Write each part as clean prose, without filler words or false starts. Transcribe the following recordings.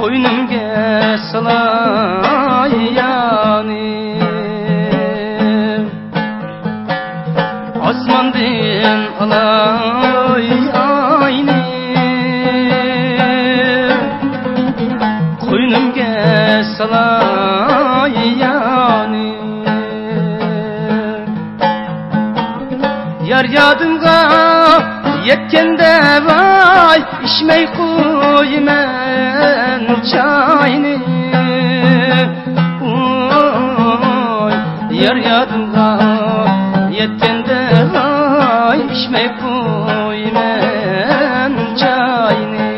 koynumga salay yani osmondan alay ayni koynumga salay yani yar yadımga yetkende vay içmey koymen çayını oy yar yadımga yetkende vay içmey koymen çayını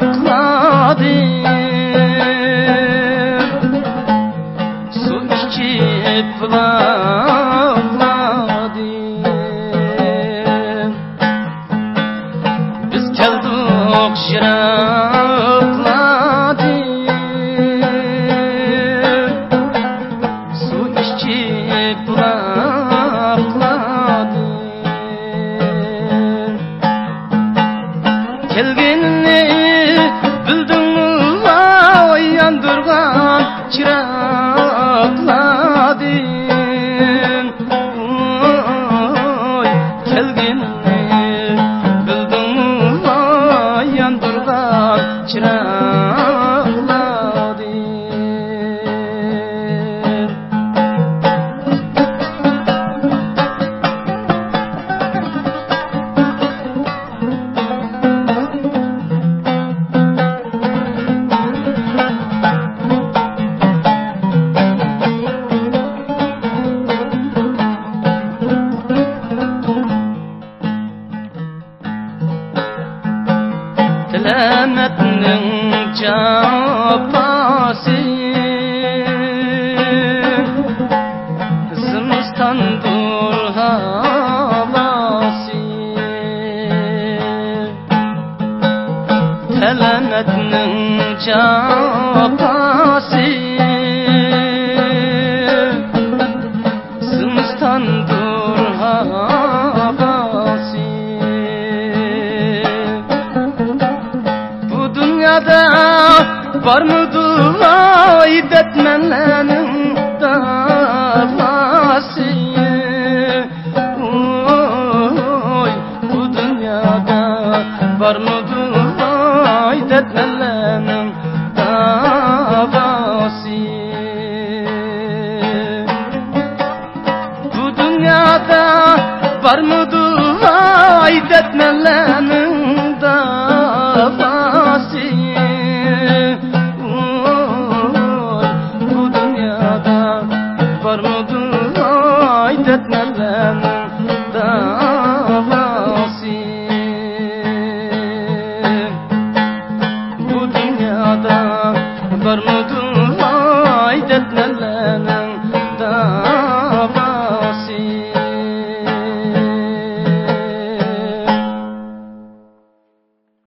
şıraqladım su içip bulaqladım biz keldik şıraqladım su içip bulaqladım kelgenini bildingmi vay yandırgan çıraqladım oy kelgenini bildingmi vay yandırgan çıraqladım Selametnin çapası zımstandır havası Selametnin çapası zımstandır havası dünyada var mıdır vay detmenlerin davası oy bu dünyada var mıdır vay detmenlerin davası bu dünyada var mıdır vay detmenlerin davası oy bu dünyada var mıdır vay detmenlerin davası bu dünyada var mıdır vay detmenlerin